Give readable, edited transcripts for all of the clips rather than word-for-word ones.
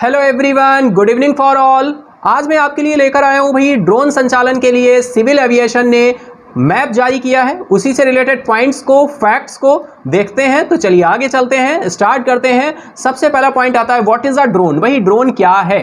Hello everyone, good evening for all. आज मैं आपके लिए लेकर आया हूं भाई ड्रोन संचालन के लिए सिविल एविएशन ने मैप जारी किया है। उसी से रिलेटेड पॉइंट्स को, फैक्ट्स को देखते हैं। तो चलिए आगे चलते हैं, स्टार्ट करते हैं। सबसे पहला पॉइंट आता है व्हाट इज अ ड्रोन। भाई ड्रोन क्या है?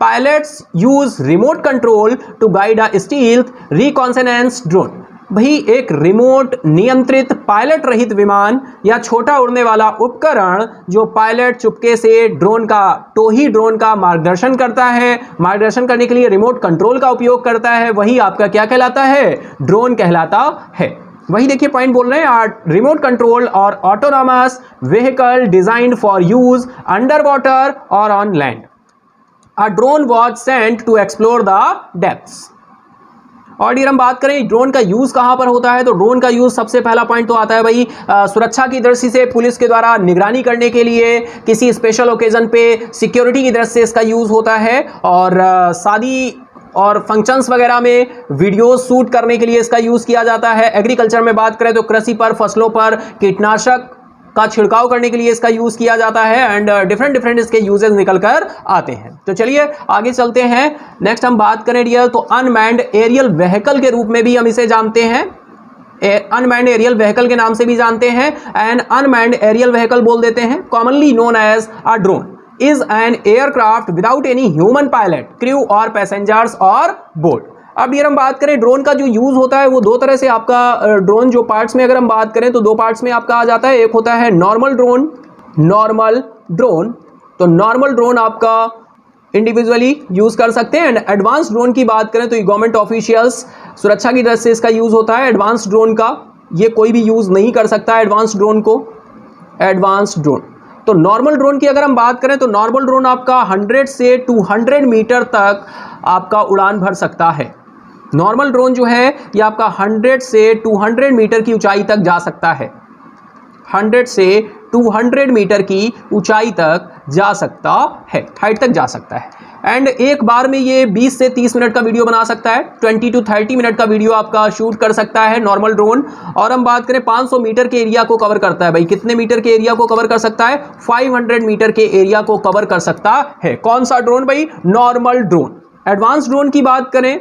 Pilots use remote control to guide a stealth reconnaissance drone. भाई एक रिमोट नियंत्रित पायलट रहित विमान या छोटा उड़ने वाला उपकरण जो पायलट चुपके से ड्रोन का टोही ड्रोन का मार्गदर्शन करता है, मार्गदर्शन करने के लिए रिमोट कंट्रोल का उपयोग करता है, वही आपका क्या कहलाता है? ड्रोन कहलाता है। वही देखिए पॉइंट बोल रहे हैं, रिमोट कंट्रोल और autonomous vehicle designed for use under water और on land. A drone was sent to explore the depths. और हम बात करें ड्रोन का यूज कहां पर होता है, तो ड्रोन का यूज सबसे पहला पॉइंट तो आता है भाई सुरक्षा की दृष्टि से, पुलिस के द्वारा निगरानी करने के लिए, किसी स्पेशल ओकेजन पे सिक्योरिटी की दृष्टि से इसका यूज होता है। और शादी और फंक्शंस वगैरह में वीडियो शूट करने के लिए इसका यूज किया जाता है। एग्रीकल्चर में बात करें तो कृषि पर, फसलों पर कीटनाशक का छिड़काव करने के लिए इसका यूज किया जाता है। एंड डिफरेंट इसके यूजेस निकल कर आते हैं। तो चलिए आगे चलते हैं। नेक्स्ट हम बात करें डियर तो अनमैन्ड एरियल व्हीकल के रूप में भी हम इसे जानते हैं। अनमैन्ड एरियल व्हीकल के नाम से भी जानते हैं। एंड अनमैन्ड एरियल व्हीकल बोल देते हैं। Commonly known as a drone is an aircraft without any human pilot, crew or passengers on board. अब ये हम बात करें ड्रोन का जो यूज होता है वो दो तरह से आपका ड्रोन जो पार्ट्स में अगर हम बात करें तो दो पार्ट्स में आपका आ जाता है। एक होता है नॉर्मल ड्रोन। तो नॉर्मल ड्रोन आपका इंडिविजुअली यूज कर सकते हैं। एंड एडवांस ड्रोन की बात करें तो गवर्नमेंट ऑफिशियल्स सुरक्षा की दृष्टि से इसका यूज होता है। एडवांस ड्रोन का ये कोई भी यूज नहीं कर सकता एडवांस ड्रोन को। एडवांस ड्रोन तो नॉर्मल ड्रोन की अगर हम बात करें तो नॉर्मल ड्रोन आपका 100 से 200 मीटर तक आपका उड़ान भर सकता है। नॉर्मल ड्रोन जो है ये आपका 100 से 200 मीटर की ऊंचाई तक जा सकता है। 100 से 200 मीटर की ऊंचाई तक जा सकता है, हाइट तक जा सकता है। एंड एक बार में ये 20 से 30 मिनट का वीडियो बना सकता है। 20 to 30 मिनट का वीडियो आपका शूट कर सकता है नॉर्मल ड्रोन। और हम बात करें 500 मीटर के एरिया को कवर करता है। भाई कितने मीटर के एरिया को कवर कर सकता है? 500 मीटर के एरिया को कवर कर सकता है। कौन सा ड्रोन भाई? Normal drone. एडवांस ड्रोन की बात करें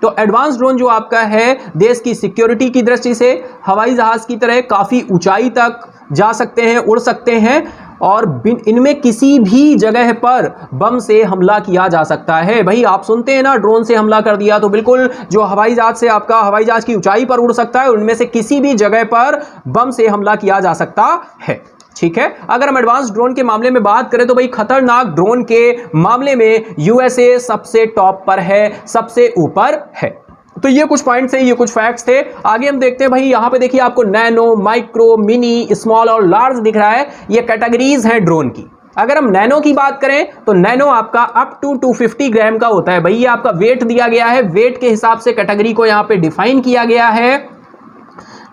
तो एडवांस ड्रोन जो आपका है देश की सिक्योरिटी की दृष्टि से हवाई जहाज की तरह काफी ऊंचाई तक जा सकते हैं, उड़ सकते हैं। और इनमें किसी भी जगह पर बम से हमला किया जा सकता है। भाई आप सुनते हैं ना ड्रोन से हमला कर दिया, तो बिल्कुल जो हवाई जहाज से आपका हवाई जहाज की ऊंचाई पर उड़ सकता है उनमें से किसी भी जगह पर बम से हमला किया जा सकता है। ठीक है। अगर हम एडवांस ड्रोन के मामले में बात करें तो भाई खतरनाक ड्रोन के मामले में यूएसए सबसे टॉप पर है, सबसे ऊपर है। तो ये कुछ पॉइंट्स थे, ये कुछ फैक्ट्स थे। आगे हम देखते हैं भाई यहाँ पे देखिए आपको नैनो, माइक्रो, मिनी, स्मॉल और लार्ज दिख रहा है। ये कैटेगरीज हैं ड्रोन की। अगर हम नैनो की बात करें तो नैनो आपका अप टू 250 ग्राम का होता है। भाई ये आपका वेट दिया गया है, वेट के हिसाब से कैटेगरी को यहाँ पे डिफाइन किया गया है।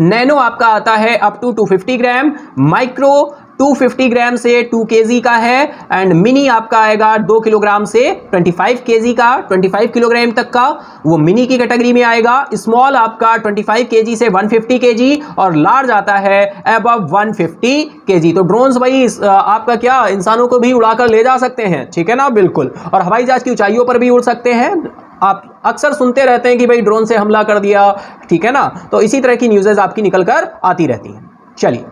नैनो आपका आता है अप टू 250 ग्राम, माइक्रो 250 ग्राम से 2 केजी का है। एंड मिनी आपका आएगा 2 किलोग्राम से 25 केजी का, 25 किलोग्राम तक का, वो मिनी की कैटेगरी में आएगा। स्मॉल आपका 25 केजी से 150 केजी और लार्ज आता है अबव 150 केजी। तो ड्रोन्स भाई आपका क्या इंसानों को भी उड़ाकर ले जा सकते हैं, ठीक है ना? बिल्कुल। और हवाई जहाज की ऊंचाइयों पर भी उड़ सकते हैं। आप अक्सर सुनते रहते हैं कि भाई ड्रोन से हमला कर दिया, ठीक है ना? तो इसी तरह की न्यूज़ेज आपकी निकल कर आती रहती हैं। चलिए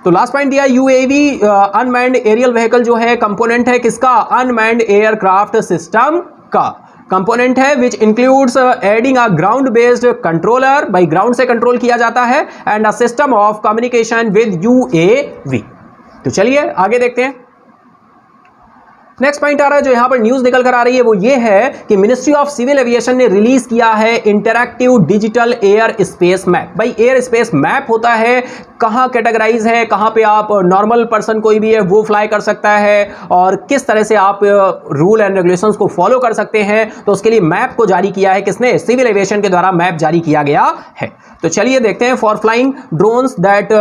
तो लास्ट पॉइंट दिया यूएवी अनमैन्ड एरियल व्हीकल जो है कंपोनेंट है किसका? अनमैन्ड एयरक्राफ्ट सिस्टम का कंपोनेंट है which includes adding a ground based controller. By ground से कंट्रोल किया जाता है। And a system of communication with UAV. तो चलिए आगे देखते हैं। नेक्स्ट पॉइंट आ रहा है जो यहां पर न्यूज निकल कर आ रही है वो ये है कि मिनिस्ट्री ऑफ सिविल एविएशन ने रिलीज किया है interactive digital air space map. भाई एयर स्पेस मैप होता है, कहां कैटेगराइज है, कहां पे आप नॉर्मल पर्सन कोई भी है वो फ्लाई कर सकता है और किस तरह से आप रूल एंड रेगुलेशंस को फॉलो कर सकते हैं। तो उसके लिए मैप को जारी किया है किसने? सिविल एविएशन के द्वारा मैप जारी किया गया है। तो चलिए देखते हैं। For flying drones that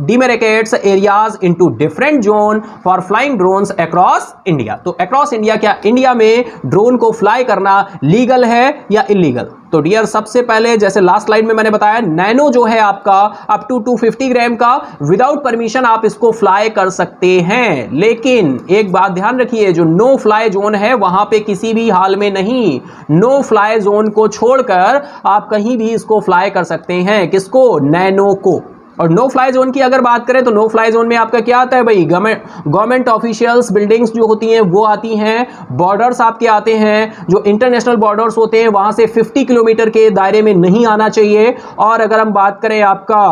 demarcates areas into different zone for flying drones across India. India. तो अक्रॉस इंडिया क्या इंडिया में ड्रोन को फ्लाई करना लीगल है या इलीगल? तो डियर सबसे पहले जैसे लास्ट स्लाइड में मैंने बताया, नैनो जो है आपका अप टू 250 ग्राम का विदाउट परमिशन आप इसको फ्लाई कर सकते हैं। लेकिन एक बात ध्यान रखिए, जो नो फ्लाई जोन है वहां पे किसी भी हाल में नहीं, नो फ्लाई जोन को छोड़कर आप कहीं भी इसको फ्लाई कर सकते हैं। किसको? नैनो को। और नो फ्लाई जोन की अगर बात करें तो नो फ्लाई जोन में आपका क्या आता है भाई? गवर्नमेंट ऑफिशियल्स बिल्डिंग्स जो होती हैं वो आती हैं, बॉर्डर्स आपके आते हैं, जो इंटरनेशनल बॉर्डर्स होते हैं वहां से 50 किलोमीटर के दायरे में नहीं आना चाहिए। और अगर हम बात करें आपका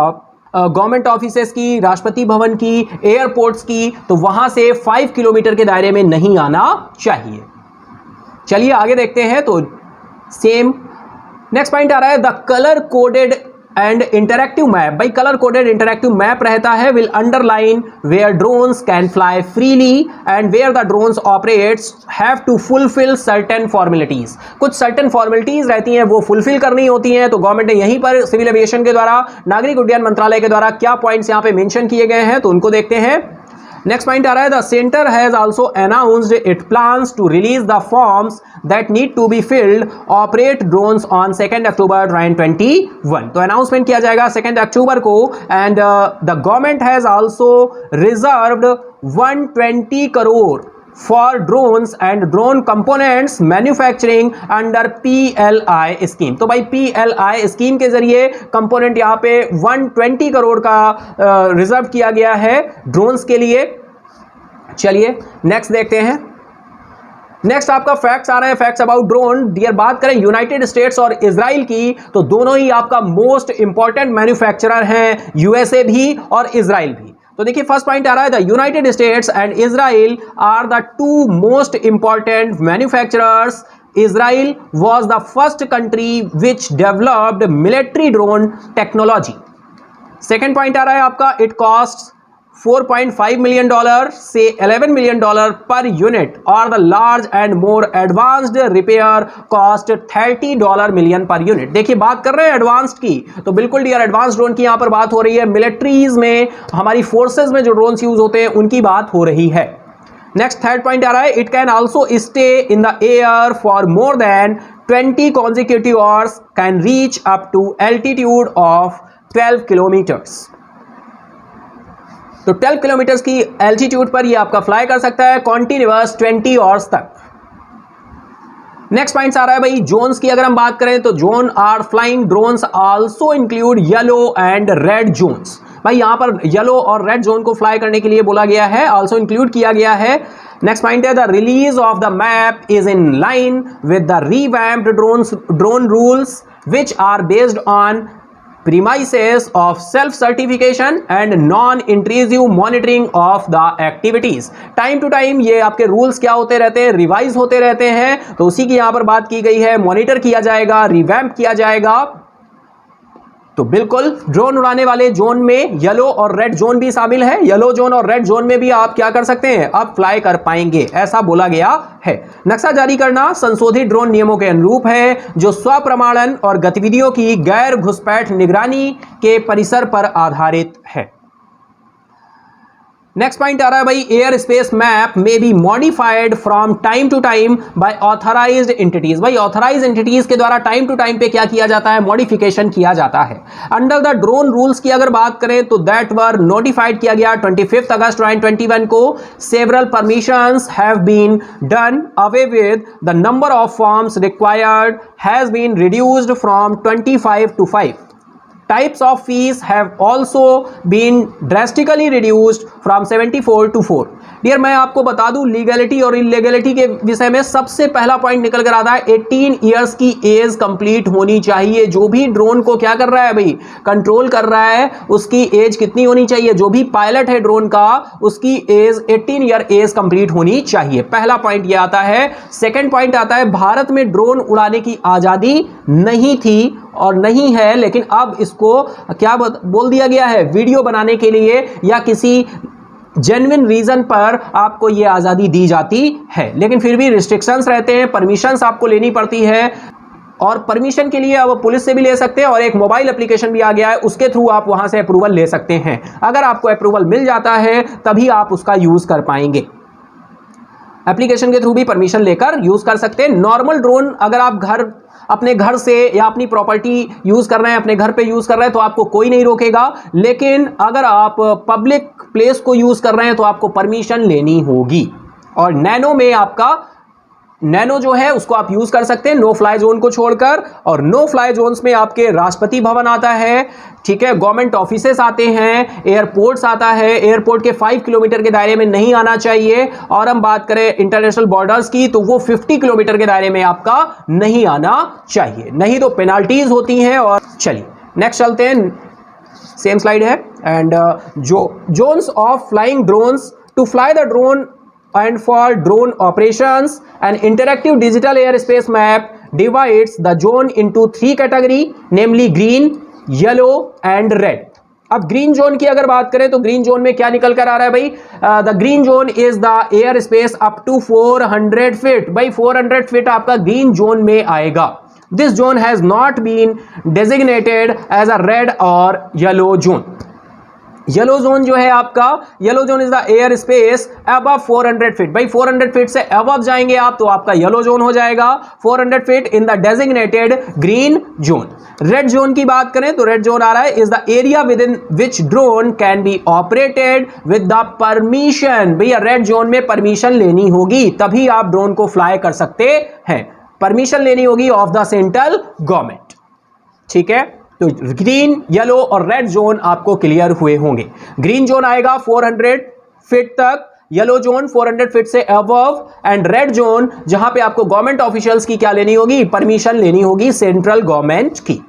गवर्नमेंट ऑफिसेस की, राष्ट्रपति भवन की, एयरपोर्ट्स की, तो वहां से 5 किलोमीटर के दायरे में नहीं आना चाहिए। चलिए आगे देखते हैं। तो सेम नेक्स्ट पॉइंट आ रहा है the colour coded and interactive map. भाई कलर कोडेड इंटरैक्टिव मैप रहता है, will underline where drones can fly freely and where the drones operates have to fulfil certain formalities. कुछ सर्टेन फॉर्मेलिटीज रहती हैं वो फुलफिल करनी होती हैं। तो गवर्नमेंट ने यहीं पर सिविल एविएशन के द्वारा, नागरिक उड्डयन मंत्रालय के द्वारा क्या पॉइंट्स यहां पे मेंशन किए गए हैं तो उनको देखते हैं। नेक्स्ट पॉइंट आ रहा है the centre has also announced it plans to release the forms that need to be filled operate drones on 2 October 2021। तो अनाउंसमेंट किया जाएगा 2 अक्टूबर को। And the government has also reserved 120 crore for drones and drone components manufacturing under PLI scheme. तो भाई PLI scheme के जरिए component यहां पे 120 करोड़ का रिजर्व किया गया है ड्रोन्स के लिए। चलिए नेक्स्ट देखते हैं। नेक्स्ट आपका फैक्ट्स आ रहे हैं, फैक्ट्स अबाउट ड्रोन। डियर बात करें यूनाइटेड स्टेट्स और इजराइल की, तो दोनों ही आपका मोस्ट इंपॉर्टेंट मैन्युफैक्चरर हैं, यूएसए भी और इजराइल भी। तो देखिए फर्स्ट पॉइंट आ रहा है the United States and Israel are the 2 most important manufacturers. Israel was the first country which developed military drone technology. Second point आ रहा है आपका इट कॉस्ट $4.5 million से $11 million पर यूनिट और the large and more advanced repair cost $30 million per unit. देखिए बात कर रहे हैं एडवांस्ड की, तो बिल्कुल डियर एडवांस ड्रोन की यहां पर बात हो रही है। मिलिट्रीज में, हमारी फोर्सेस में जो ड्रोन्स यूज होते हैं उनकी बात हो रही है। नेक्स्ट थर्ड पॉइंट आ रहा है it can also stay in the air for more than 20 consecutive hours, can reach up to altitude of 12 kilometres. तो 12 किलोमीटर्स की एल्टीट्यूड पर ये आपका फ्लाई कर सकता है कॉन्टिन्यूअस 20 आवर्स तक। नेक्स्ट पॉइंट आ रहा है भाई जोन्स की अगर हम बात करें तो zone are flying drones also include yellow and red zones. भाई यहां पर येलो और रेड जोन को फ्लाई करने के लिए बोला गया है, आल्सो इंक्लूड किया गया है। नेक्स्ट पॉइंट है the release of the map is in line with the revamped drone rules which are based on premises of self-certification and non-intrusive monitoring of the activities। Time to time ये आपके rules क्या होते रहते हैं, revise होते रहते हैं, तो उसी की यहां पर बात की गई है। मॉनिटर किया जाएगा, रिवैम्प किया जाएगा। तो बिल्कुल ड्रोन उड़ाने वाले जोन में येलो और रेड जोन भी शामिल है। येलो जोन और रेड जोन में भी आप क्या कर सकते हैं, आप फ्लाई कर पाएंगे, ऐसा बोला गया है। नक्शा जारी करना संशोधित ड्रोन नियमों के अनुरूप है जो स्वप्रमाणन और गतिविधियों की गैर घुसपैठ निगरानी के परिसर पर आधारित है। नेक्स्ट पॉइंट आ रहा है भाई air space map may be modified from time to time by authorised entities. भाई ऑथराइज्ड एंटिटीज के द्वारा टाइम टू टाइम पे क्या किया जाता है, मॉडिफिकेशन किया जाता है। अंडर द ड्रोन रूल्स की अगर बात करें तो दैट वर नोटिफाइड किया गया 25 अगस्त 2021 को। Several permissions have been done away with the number of forms required has been reduced from 25 to 5। Types of fees have also been drastically reduced from 74 to 4। Dear मैं आपको बता दूं legality और illegality के विषय में सबसे पहला पॉइंट निकल कर आता है 18 इयर्स की एज कंप्लीट होनी चाहिए। जो भी ड्रोन को क्या कर रहा है भाई, कंट्रोल कर रहा है, उसकी एज कितनी होनी चाहिए, जो भी पायलट है ड्रोन का उसकी एज 18 ईयर एज कंप्लीट होनी चाहिए। पहला पॉइंट ये आता है। सेकेंड पॉइंट आता है भारत में ड्रोन उड़ाने की आजादी नहीं थी और नहीं है, लेकिन अब इसको क्या बोल दिया गया है, वीडियो बनाने के लिए या किसी जेन्युइन रीजन पर आपको ये आजादी दी जाती है। लेकिन फिर भी रिस्ट्रिक्शंस रहते हैं, परमिशंस आपको लेनी पड़ती है और परमिशन के लिए अब पुलिस से भी ले सकते हैं और एक मोबाइल एप्लीकेशन भी आ गया है, उसके थ्रू आप वहां से अप्रूवल ले सकते हैं। अगर आपको अप्रूवल मिल जाता है तभी आप उसका यूज कर पाएंगे। एप्लीकेशन के थ्रू भी परमिशन लेकर यूज कर सकते हैं। नॉर्मल ड्रोन अगर आप अपने घर से या अपनी प्रॉपर्टी यूज कर रहे हैं, अपने घर पे यूज कर रहे हैं, तो आपको कोई नहीं रोकेगा। लेकिन अगर आप पब्लिक प्लेस को यूज कर रहे हैं तो आपको परमिशन लेनी होगी। और नैनो में आपका नैनो जो है उसको आप यूज कर सकते हैं नो फ्लाई जोन को छोड़कर। और नो फ्लाई जोन्स में आपके राष्ट्रपति भवन आता है, ठीक है, गवर्नमेंट ऑफिसेस आते हैं, एयरपोर्ट्स आता है। एयरपोर्ट के 5 किलोमीटर के दायरे में नहीं आना चाहिए। और हम बात करें इंटरनेशनल बॉर्डर्स की तो वो 50 किलोमीटर के दायरे में आपका नहीं आना चाहिए, नहीं तो पेनाल्टीज होती हैं। और चलिए नेक्स्ट चलते हैं, सेम स्लाइड है। And zones of flying drones to fly the drone and for drone operations, an interactive digital airspace map divides the zone into 3 category, namely green, yellow and red. अब green zone की अगर बात करें तो green zone में क्या निकल कर आ रहा है भाई? The green zone is the air space up to 400 feet. भाई 400 फीट आपका ग्रीन जोन में आएगा। This zone has not been designated as a red or yellow zone. Yellow zone जो है आपका, yellow zone is the air space above 400 feet. भाई 400 feet से above जाएंगे आप तो आपका येलो जोन हो जाएगा। 400 feet in the designated green zone. Red zone की बात करें तो रेड जोन आ रहा है is the area with in which drone can be operated with the permission. भैया रेड जोन में परमिशन लेनी होगी तभी आप ड्रोन को फ्लाई कर सकते हैं। परमिशन लेनी होगी ऑफ द सेंट्रल गवर्नमेंट, ठीक है। तो ग्रीन, येलो और रेड जोन आपको क्लियर हुए होंगे। ग्रीन जोन आएगा 400 फीट तक, येलो जोन 400 फीट से अबव एंड रेड जोन जहां पे आपको गवर्नमेंट ऑफिशियल्स की क्या लेनी होगी? परमिशन लेनी होगी सेंट्रल गवर्नमेंट की।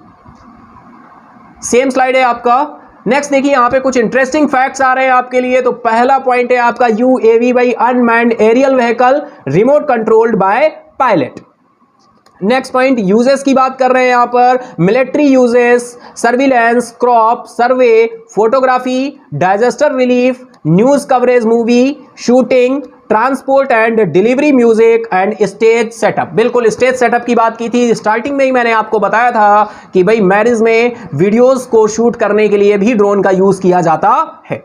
सेम स्लाइड है आपका। नेक्स्ट देखिए यहां पे कुछ इंटरेस्टिंग फैक्ट्स आ रहे हैं आपके लिए। तो पहला पॉइंट है आपका UAV by unmanned aerial vehicle remote controlled by pilot. Next point uses की बात कर रहे हैं यहां पर। Military uses, surveillance, crop survey, photography, disaster relief, news coverage, movie shooting, transport and delivery, music and stage setup. बिल्कुल stage setup की बात की थी स्टार्टिंग में ही, मैंने आपको बताया था कि भाई मैरिज में वीडियोस को शूट करने के लिए भी ड्रोन का यूज किया जाता है।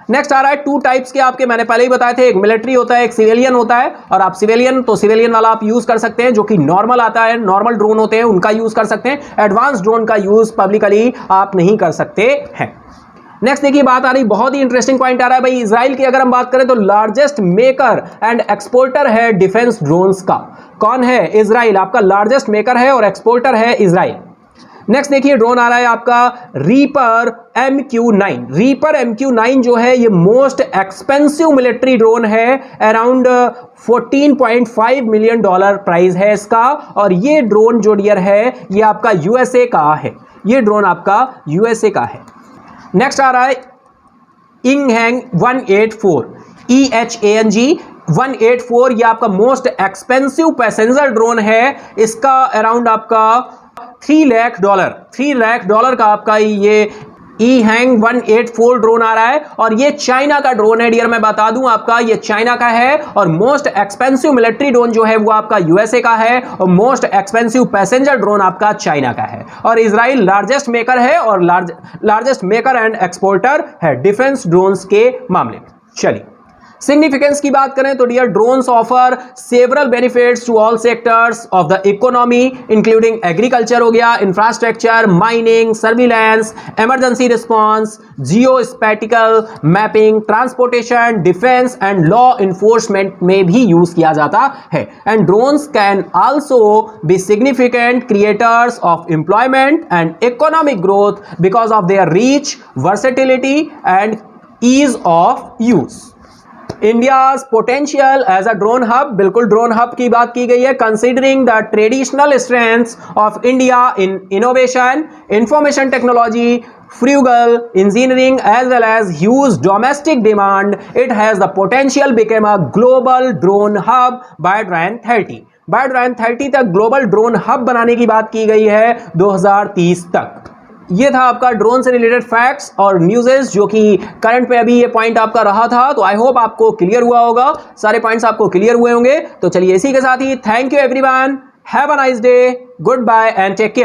नेक्स्ट आ रहा है 2 टाइप्स के आपके, मैंने पहले ही बताए थे, एक मिलिट्री होता है, एक सिविलियन होता है। और आप सिविलियन तो सिविलियन वाला आप यूज कर सकते हैं जो कि नॉर्मल आता है, नॉर्मल ड्रोन होते हैं उनका यूज कर सकते हैं। एडवांस ड्रोन का यूज पब्लिकली आप नहीं कर सकते हैं। नेक्स्ट देखिए बात आ रही, बहुत ही इंटरेस्टिंग पॉइंट आ रहा है भाई। इजराइल की अगर हम बात करें तो लार्जेस्ट मेकर एंड एक्सपोर्टर है डिफेंस ड्रोन्स का। कौन है? इजराइल आपका लार्जेस्ट मेकर है और एक्सपोर्टर है इजराइल। नेक्स्ट देखिए ड्रोन आ रहा है आपका रीपर MQ-9। रीपर MQ-9 जो है ये मोस्ट एक्सपेंसिव मिलिट्री ड्रोन है। अराउंड $14.5 मिलियन प्राइस है इसका। और ये ड्रोन जो डियर है ये आपका USA का है। ये ड्रोन आपका USA का है। नेक्स्ट आ रहा है इंगहैंग 184 EHANG 184। ये आपका मोस्ट एक्सपेंसिव पैसेंजर ड्रोन है। इसका अराउंड आपका $3 लाख का आपका ये इंगहैंग 184 ड्रोन आ रहा है। और ये चाइना का ड्रोन है डियर, मैं बता दूं आपका ये चाइना का है। और मोस्ट एक्सपेंसिव मिलिट्री ड्रोन जो है वो आपका USA का है और मोस्ट एक्सपेंसिव पैसेंजर ड्रोन आपका चाइना का है। और इजराइल लार्जेस्ट मेकर है और लार्जेस्ट मेकर एंड एक्सपोर्टर है डिफेंस ड्रोन्स के मामले में। चलिए सिग्निफिकेंस की बात करें तो dear drones offer several benefits to all sectors of the economy including agriculture हो गया, infrastructure, mining, surveillance, emergency response, geospatial mapping, transportation, defence and law enforcement में भी यूज किया जाता है। And drones can also be significant creators of employment and economic growth because of their reach, versatility and ease of use. India's potential as a drone hub, बिल्कुल drone hub की बात की गई है। Considering the traditional strengths of India in innovation, information technology, frugal engineering as well as huge domestic demand, it has the potential become a global drone hub by 2030। by 2030 तक global drone hub बनाने की बात की गई है 2030 तक। ये था आपका ड्रोन से रिलेटेड फैक्ट्स और न्यूज़ेस जो कि करंट पे अभी ये पॉइंट आपका रहा था। तो आई होप आपको क्लियर हुआ होगा, सारे पॉइंट्स आपको क्लियर हुए होंगे। तो चलिए इसी के साथ ही thank you everyone, have a nice day, goodbye and take care.